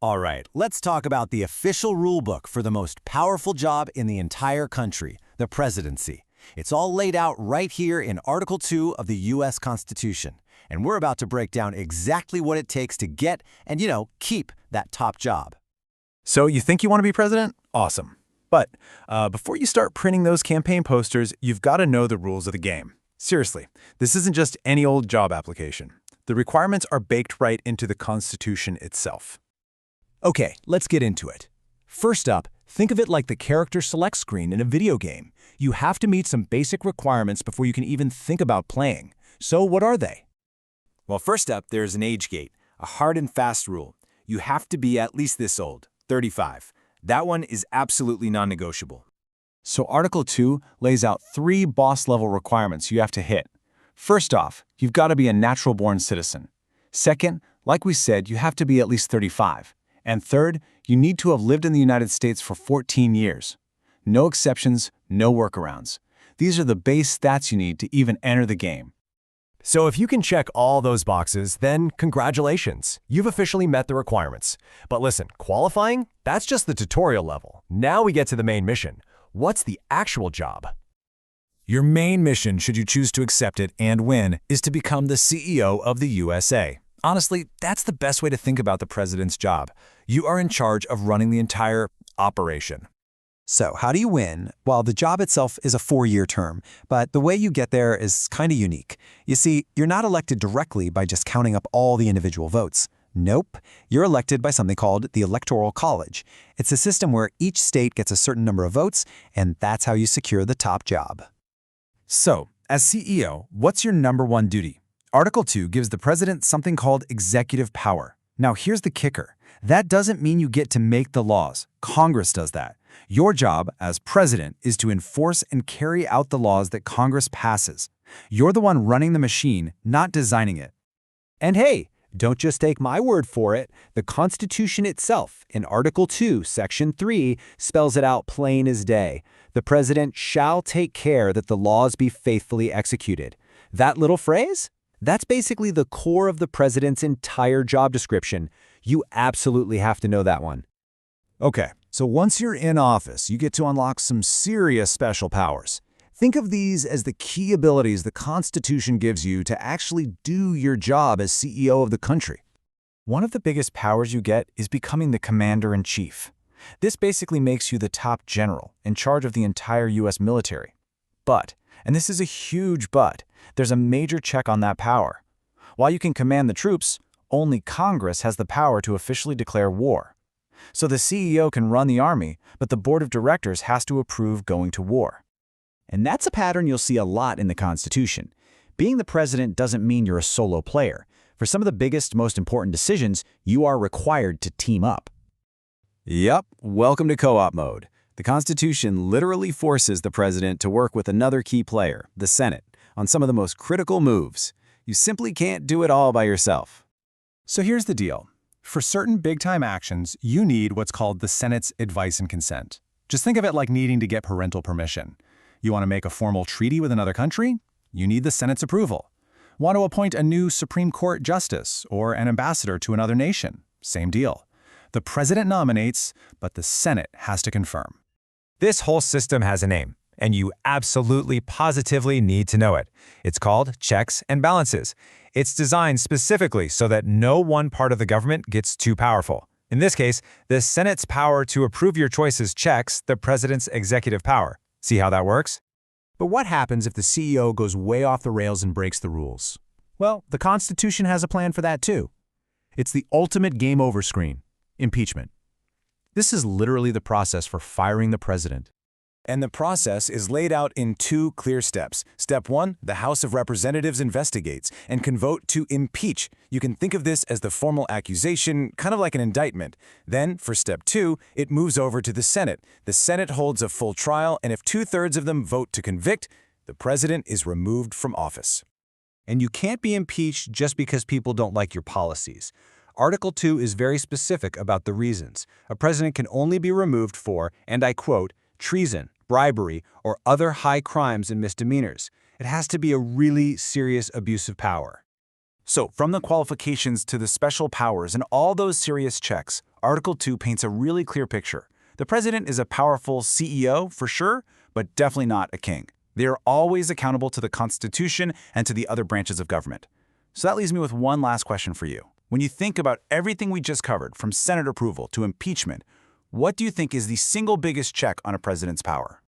All right, let's talk about the official rulebook for the most powerful job in the entire country, the presidency. It's all laid out right here in Article 2 of the U.S. Constitution. And we're about to break down exactly what it takes to get and, keep that top job. So you think you want to be president? Awesome. But before you start printing those campaign posters, you've got to know the rules of the game. Seriously, this isn't just any old job application. The requirements are baked right into the Constitution itself. Okay, let's get into it. First up, think of it like the character select screen in a video game. You have to meet some basic requirements before you can even think about playing. So what are they? Well, first up, there's an age gate, a hard and fast rule. You have to be at least this old, 35. That one is absolutely non-negotiable. So Article 2 lays out 3 boss-level requirements you have to hit. First off, you've got to be a natural-born citizen. Second, like we said, you have to be at least 35. And third, you need to have lived in the United States for 14 years. No exceptions, no workarounds. These are the base stats you need to even enter the game. So if you can check all those boxes, then congratulations, you've officially met the requirements. But listen, qualifying, that's just the tutorial level. Now we get to the main mission. What's the actual job? Your main mission, should you choose to accept it and win, is to become the CEO of the USA. Honestly, that's the best way to think about the president's job. You are in charge of running the entire operation. So how do you win? Well, the job itself is a 4-year term, but the way you get there is kind of unique. You see, you're not elected directly by just counting up all the individual votes. Nope, you're elected by something called the Electoral College. It's a system where each state gets a certain number of votes, and that's how you secure the top job. So, as CEO, what's your number one duty? Article 2 gives the president something called executive power. Now here's the kicker. That doesn't mean you get to make the laws. Congress does that. Your job as president is to enforce and carry out the laws that Congress passes. You're the one running the machine, not designing it. And hey, don't just take my word for it. The Constitution itself, in Article 2, Section 3, spells it out plain as day. The president shall take care that the laws be faithfully executed. That little phrase? That's basically the core of the president's entire job description. You absolutely have to know that one. Okay, so once you're in office, you get to unlock some serious special powers. Think of these as the key abilities the Constitution gives you to actually do your job as CEO of the country. One of the biggest powers you get is becoming the commander-in-chief. This basically makes you the top general in charge of the entire U.S. military. But, and this is a huge but, there's a major check on that power. While you can command the troops, only Congress has the power to officially declare war. So the CEO can run the army, but the board of directors has to approve going to war. And that's a pattern you'll see a lot in the Constitution. Being the president doesn't mean you're a solo player. For some of the biggest, most important decisions, you are required to team up. Yup, welcome to co-op mode. The Constitution literally forces the president to work with another key player, the Senate, on some of the most critical moves. You simply can't do it all by yourself. So here's the deal. For certain big-time actions, you need what's called the Senate's advice and consent. Just think of it like needing to get parental permission. You want to make a formal treaty with another country? You need the Senate's approval. Want to appoint a new Supreme Court justice or an ambassador to another nation? Same deal. The president nominates, but the Senate has to confirm. This whole system has a name, and you absolutely positively need to know it. It's called checks and balances. It's designed specifically so that no one part of the government gets too powerful. In this case, the Senate's power to approve your choices checks the president's executive power. See how that works? But what happens if the CEO goes way off the rails and breaks the rules? Well, the Constitution has a plan for that too. It's the ultimate game over screen, impeachment. This is literally the process for firing the president. And the process is laid out in 2 clear steps. Step 1, the House of Representatives investigates and can vote to impeach. You can think of this as the formal accusation, kind of like an indictment. Then, for Step 2, it moves over to the Senate. The Senate holds a full trial, and if 2/3 of them vote to convict, the president is removed from office. And you can't be impeached just because people don't like your policies. Article 2 is very specific about the reasons. A president can only be removed for, and I quote, treason, bribery, or other high crimes and misdemeanors. It has to be a really serious abuse of power. So, from the qualifications to the special powers and all those serious checks, Article 2 paints a really clear picture. The president is a powerful CEO, for sure, but definitely not a king. They are always accountable to the Constitution and to the other branches of government. So that leaves me with one last question for you. When you think about everything we just covered, from Senate approval to impeachment, what do you think is the single biggest check on a president's power?